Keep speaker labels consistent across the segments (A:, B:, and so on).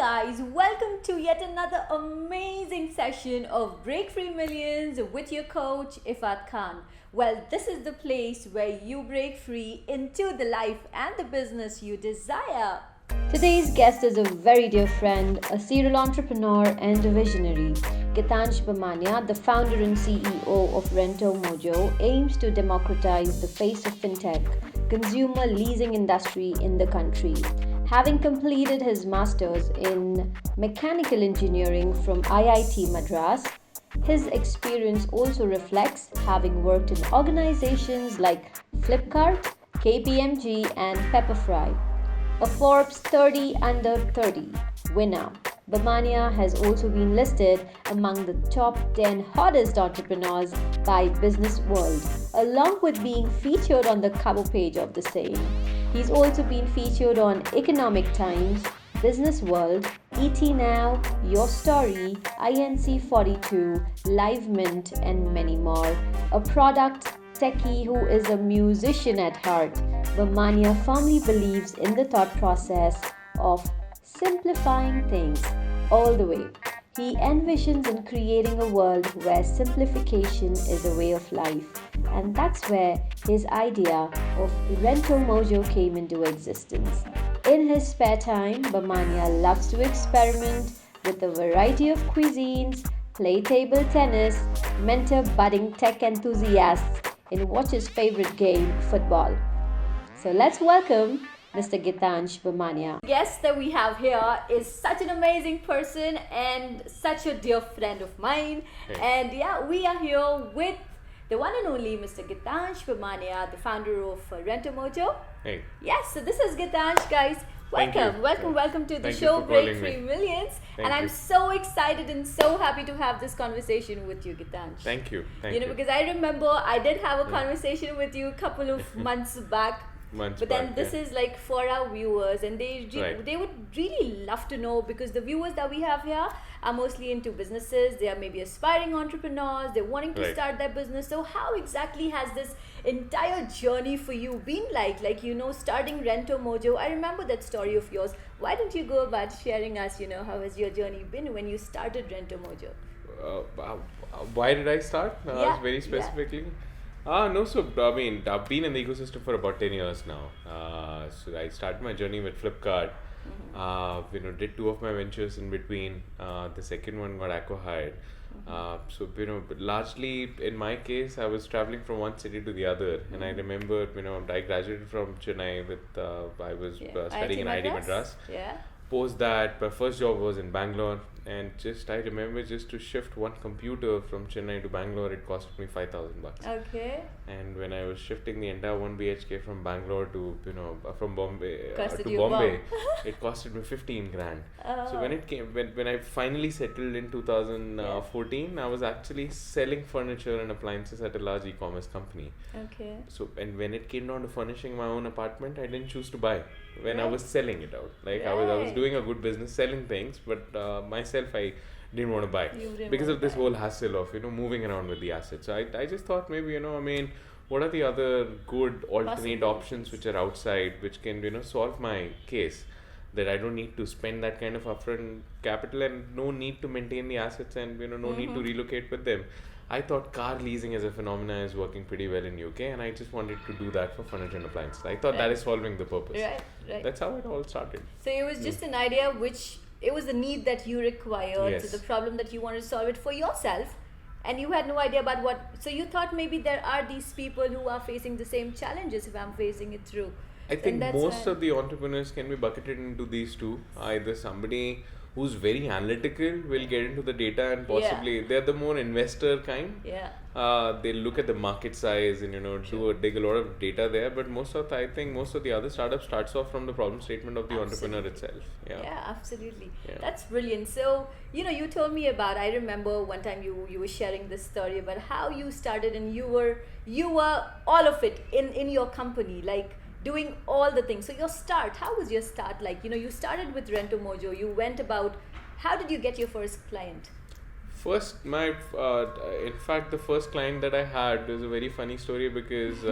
A: guys, welcome to yet another amazing session of Breakfree Millions with your coach Iffat Khan. Well, this is the place where you break free into the life and the business you desire. Today's guest is a very dear friend, a serial entrepreneur and a visionary. Geetansh Bamania, the founder and CEO of Rentomojo, aims to democratize the face of fintech, consumer leasing industry in the country. Having completed his master's in mechanical engineering from IIT Madras, his experience also reflects having worked in organizations like Flipkart, KPMG, and Pepperfry. A Forbes 30 Under 30 winner, Bamania has also been listed among the top 10 hottest entrepreneurs by Business World, along with being featured on the cover page of the same. He's also been featured on Economic Times, Business World, ET Now, Your Story, INC 42, Live Mint, and many more. A product techie who is a musician at heart, Bamania firmly believes in the thought process of simplifying things all the way. He envisions in creating a world where simplification is a way of life, and that's where his idea of Rentomojo came into existence. In his spare time, Bamania loves to experiment with a variety of cuisines, play table tennis, mentor budding tech enthusiasts, and watch his favorite game, football. So let's welcome Mr. Geetansh Bamania. The guest that we have here is such an amazing person and such a dear friend of mine.
B: Hey.
A: And yeah, we are here with the one and only Mr. Geetansh Bamania, the founder of Rentomojo.
B: Hey.
A: Yes, so this is Geetansh, guys.
B: Thank you.
A: Welcome to the
B: Thank you
A: show
B: for calling
A: Breakfree
B: me.
A: Millions.
B: Thank
A: And I'm
B: you.
A: so excited and so happy to have this conversation with you, Geetansh.
B: Thank you.
A: Because I remember I did have a conversation with you a couple of months back. But then this is like for our viewers, and they would really love to know, because the viewers that we have here are mostly into businesses. They are maybe aspiring entrepreneurs. They're wanting to start their business. So how exactly has this entire journey for you been like? Like, starting Rentomojo. I remember that story of yours. Why don't you go about sharing us, how has your journey been when you started Rentomojo?
B: Why did I start? Very specifically. No, so I mean, I've been in the ecosystem for about 10 years now. So I started my journey with Flipkart. Did two of my ventures in between. The second one got acquired. Largely in my case, I was traveling from one city to the other. And I remember, I graduated from Chennai with, I was studying in IIT Madras.
A: Yeah.
B: Post that, my first job was in Bangalore, and I remember just to shift one computer from Chennai to Bangalore, it cost me $5,000.
A: Okay.
B: And when I was shifting the entire 1 BHK from Bangalore to from Bombay
A: Costed
B: to
A: you
B: Bombay,
A: bomb.
B: it costed me 15 grand.
A: Oh.
B: So when I finally settled in 2014, I was actually selling furniture and appliances at a large e-commerce company.
A: Okay.
B: So and when it came down to furnishing my own apartment, I didn't choose to buy. When I was selling it out, I was doing a good business selling things, but myself I didn't want to buy because of this whole hassle of moving around with the assets. So I just thought maybe what are the other good alternate options which are outside, which can solve my case, that I don't need to spend that kind of upfront capital and no need to maintain the assets and no need to relocate with them. I thought car leasing as a phenomenon is working pretty well in UK, and I just wanted to do that for furniture and appliances. I thought that is solving the purpose.
A: Right.
B: That's how it all started.
A: So it was just an idea it was a need that you required,
B: Yes.
A: so the problem that you wanted to solve it for yourself, and you had no idea about what. So you thought maybe there are these people who are facing the same challenges if I'm facing it through.
B: I think most of the entrepreneurs can be bucketed into these two. Either somebody who's very analytical will get into the data and possibly they're the more investor kind. They'll look at the market size and dig a lot of data there. But I think most of the other startups starts off from the problem statement of the entrepreneur itself.
A: Yeah, absolutely. That's brilliant. So you told me about. I remember one time you were sharing this story about how you started, and you were all of it in your company, like doing all the things. So your start, how was your start like? You started with Rentomojo. You went about. How did you get your first client?
B: First, in fact, the first client that I had was a very funny story because,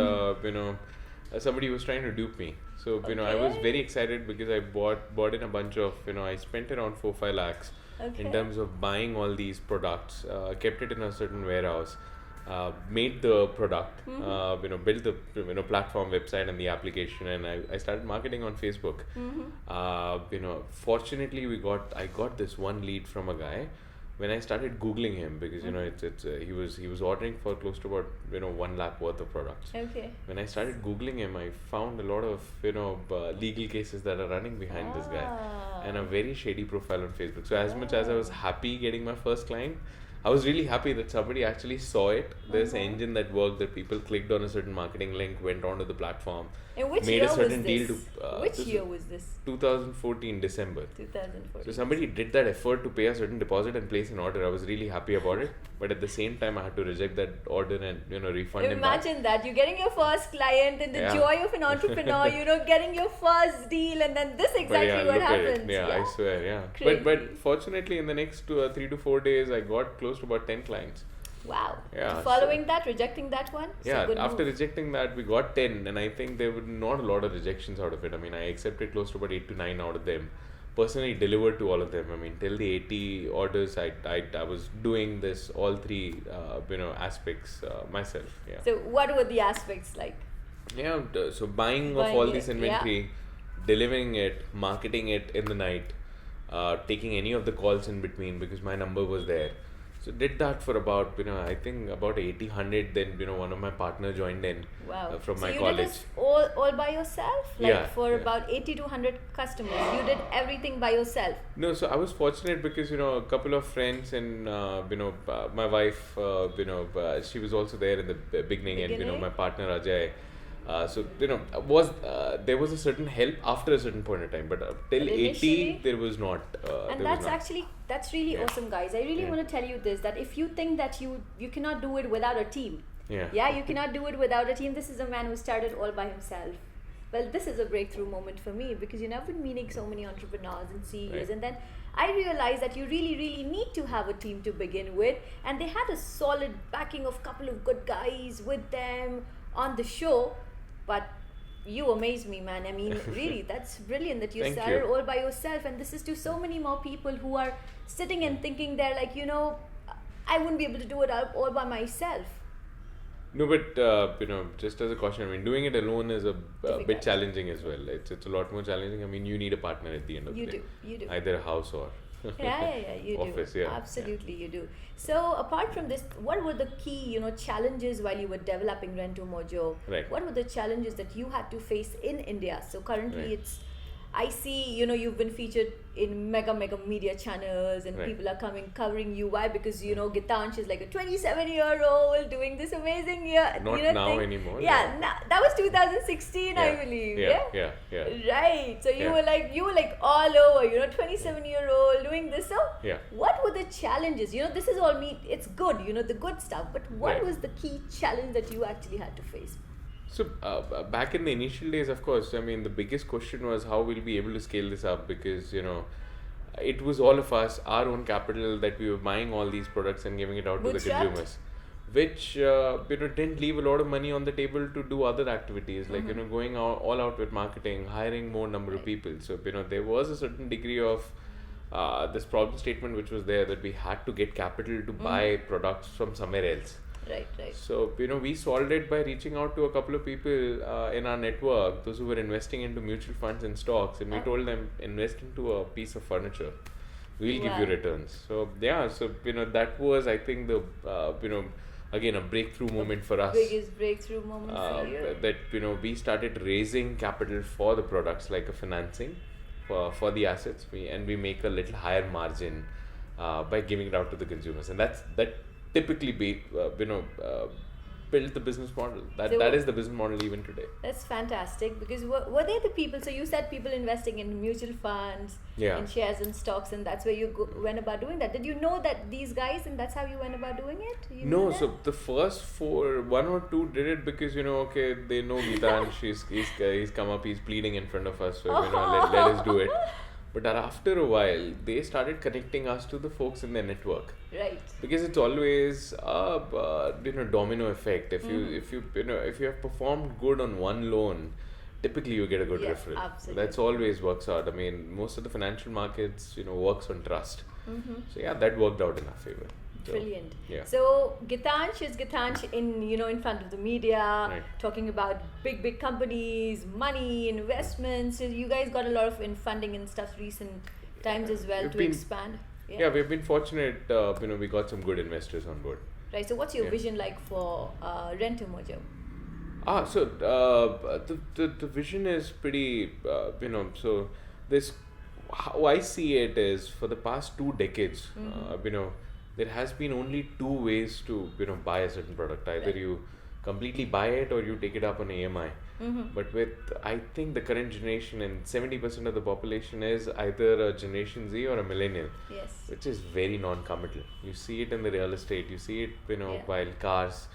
B: somebody was trying to dupe me. So I was very excited because I bought in a bunch of, I spent around 4-5 lakhs in terms of buying all these products, kept it in a certain warehouse, made the product, built the platform, website, and the application, and I started marketing on Facebook. Fortunately, I got this one lead from a guy. When I started Googling him, because he was ordering for close to about 1 lakh worth of products.
A: Okay.
B: When I started Googling him, I found a lot of legal cases that are running behind this guy, and a very shady profile on Facebook. So as much as I was happy getting my first client, I was really happy that somebody actually saw it. There's an engine that worked, that people clicked on a certain marketing link, went onto the platform,
A: and which
B: made
A: year
B: a certain
A: was
B: deal
A: this?
B: to.
A: Which year was this?
B: 2014 December.
A: 2014.
B: So somebody did that effort to pay a certain deposit and place an order. I was really happy about it, but at the same time I had to reject that order and refund him back.
A: Imagine that, you're getting your first client and the joy of an entrepreneur, getting your first deal, and then this exactly what happens.
B: I swear, But fortunately in the next 3 to 4 days I got close to about 10 clients.
A: Wow.
B: Yeah.
A: Following that, rejecting that one?
B: After rejecting that, we got 10, and I think there were not a lot of rejections out of it. I mean, I accepted close to about 8 to 9 out of them. Personally delivered to all of them. I mean, till the 80 orders, I was doing this, all three, aspects myself. Yeah.
A: So what were the aspects like?
B: Yeah, so buying of all this inventory, delivering it, marketing it in the night, taking any of the calls in between because my number was there. So did that for about, I think about 80-100. Then, one of my partner joined in from my college. So you did
A: this all by yourself? About 80 to 100 customers. You did everything by yourself?
B: No, so I was fortunate because, a couple of friends and, my wife, she was also there in the beginning. And, my partner Ajay. So there was a certain help after a certain point of time, but till 80 there was not.
A: And that's really awesome, guys. I really want to tell you this, that if you think that you cannot do it without a team, you cannot do it without a team. This is a man who started all by himself. Well, this is a breakthrough moment for me because I've been meeting so many entrepreneurs and CEOs, and then I realized that you really, really need to have a team to begin with, and they had a solid backing of couple of good guys with them on the show. But you amaze me, man. I mean, really, that's brilliant that you started all by yourself. And this is to so many more people who are sitting and thinking they're like, I wouldn't be able to do it all by myself.
B: No, but, just as a caution, I mean, doing it alone is a bit challenging as well. It's a lot more challenging. I mean, you need a partner at the end of the day.
A: You do.
B: Either a house or
A: you
B: office,
A: do. Absolutely, you do. So apart from this, what were the key, challenges while you were developing Rentomojo?
B: Right.
A: What were the challenges that you had to face in India? So currently I see, you've been featured in mega media channels and people are covering you. Why? Because, Geetansh is like a 27-year-old doing this amazing
B: Not now anymore.
A: That was 2016, I believe.
B: Yeah.
A: Right. So you were like all over, 27-year-old doing this. So what were the challenges? This is all it's good, the good stuff. But what was the key challenge that you actually had to face?
B: So back in the initial days, of course, I mean, the biggest question was how we'll be able to scale this up because, it was all of us, our own capital that we were buying all these products and giving it out to the consumers, which, didn't leave a lot of money on the table to do other activities like, going all out with marketing, hiring more number of people. So, there was a certain degree of this problem statement which was there that we had to get capital to buy products from somewhere else.
A: Right.
B: So, we solved it by reaching out to a couple of people in our network, those who were investing into mutual funds and stocks, and we told them, invest into a piece of furniture. We'll give you returns. So, that was, I think, the, again, a breakthrough moment for us.
A: Biggest breakthrough moment for you.
B: That, we started raising capital for the products, like a financing for the assets, we make a little higher margin by giving it out to the consumers. And that typically build the business model. That is the business model even today.
A: That's fantastic because were they the people? So you said people investing in mutual funds, in shares and stocks, and that's where you went about doing that. Did you know that these guys, and that's how you went about doing it?
B: No, so the first one or two did it because they know Geetansh, he's come up, he's pleading in front of us, so let us do it. But after a while, they started connecting us to the folks in their network.
A: Right.
B: Because it's always domino effect. If you have performed good on one loan, typically you get a good referral.
A: Absolutely.
B: That's always works out. I mean, most of the financial markets, works on trust. So yeah, that worked out in our favor. So,
A: brilliant.
B: Yeah.
A: So Geetansh is Geetansh in front of the media,
B: right,
A: talking about big companies, money, investments. You guys got a lot of funding and stuff recent times as well to expand.
B: Yeah, we've been fortunate. We got some good investors on board.
A: Right. So what's your vision like for Rentomojo?
B: So the vision is pretty. So this, how I see it is, for the past 2 decades, there has been only 2 ways to buy a certain product. Either you completely buy it or you take it up on EMI. But with, I think, the current generation, and 70% of the population is either a Generation Z or a millennial, which is very non-committal. You see it in the real estate, you see it while cars.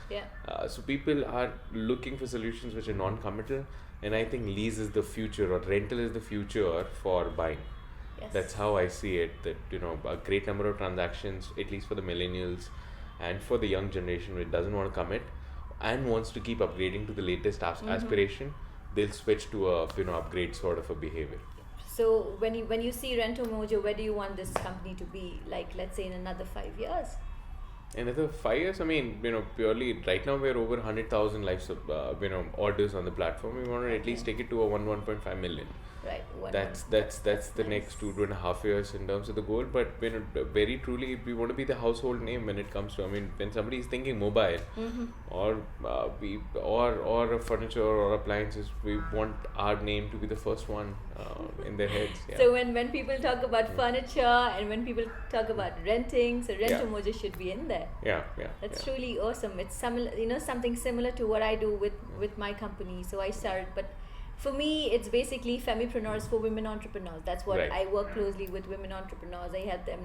B: So people are looking for solutions which are non-committal, and I think lease is the future, or rental is the future for buying. That's how I see it, that a great number of transactions, at least for the millennials and for the young generation which doesn't want to commit and wants to keep upgrading to the latest aspiration, they'll switch to a upgrade sort of a behavior.
A: So when you see Rentomojo, where do you want this company to be, like, let's say in another 5 years?
B: Another 5 years, I mean, purely right now we're over 100,000 lives of orders on the platform. We want to at least take it to a 1.5 million.
A: Right.
B: That's the next 2.5 years in terms of the goal. But very truly, we want to be the household name when it comes to. I mean, when somebody is thinking mobile, or a furniture or appliances, we want our name to be the first one in their heads. Yeah.
A: So when people talk about furniture and when people talk about renting, so Rentomojo should be in there.
B: Yeah.
A: That's truly awesome. It's something similar to what I do with my company. So I started, but for me, it's basically Femipreneurs for women entrepreneurs. That's what I work closely with women entrepreneurs. I help them,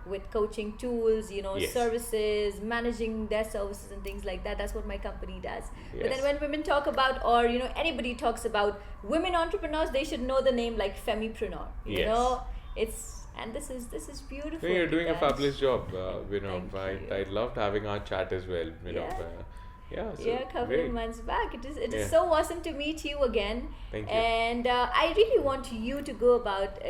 A: with coaching tools, services, managing their services and things like that. That's what my company does. But then when women talk about, or anybody talks about women entrepreneurs, they should know the name like Femipreneur. And this is beautiful.
B: You're doing a fabulous job. I loved having our chat as well. A
A: couple of months back. It is so awesome to meet you again.
B: Thank you.
A: And I really want you to go about,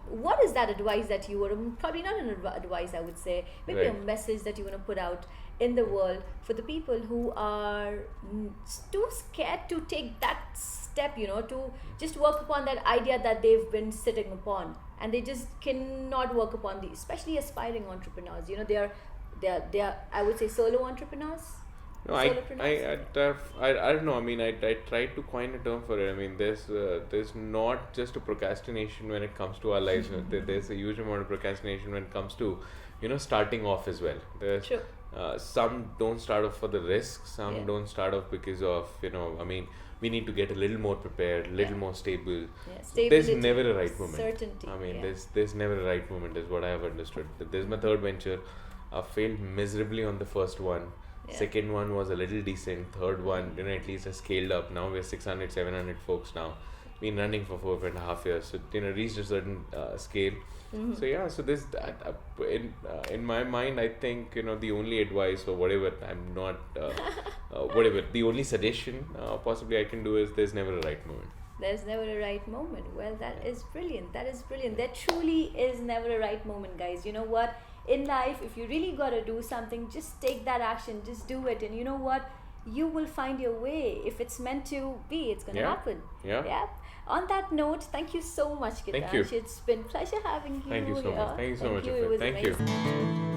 A: what is that advice that you would, probably not an advice, I would say, maybe a message that you want to put out in the world for the people who are too scared to take that step, to just work upon that idea that they've been sitting upon, and they just cannot work upon these, especially aspiring entrepreneurs. They are I would say solo entrepreneurs.
B: No, I don't know. I mean, I tried to coin a term for it. I mean, there's not just a procrastination when it comes to our lives. There's a huge amount of procrastination when it comes to, starting off as well.
A: True.
B: Some don't start off for the risk. Some don't start off because of, I mean, we need to get a little more prepared, a little more stable. There's never a right moment.
A: Certainty.
B: I mean, there's never a right moment is what I have understood. There's my third venture. I failed miserably on the first one. Second one was a little decent. Third one, at least I scaled up. Now we're 600, 700 folks now. Been running for 4.5 years. So, reached a certain scale. So this, in my mind, I think, the only advice or whatever, I'm not, the only suggestion possibly I can do is there's never a right moment.
A: There's never a right moment. Well, that is brilliant. There truly is never a right moment, guys. You know what? In life, if you really got to do something, just take that action, just do it. And you know what? You will find your way. If it's meant to be, it's going to happen.
B: Yeah.
A: On that note, thank you so much, Geetansh.
B: Thank you.
A: It's been a pleasure having you.
B: Thank you so much. Thank you so much.
A: It was
B: Thank
A: amazing.
B: you.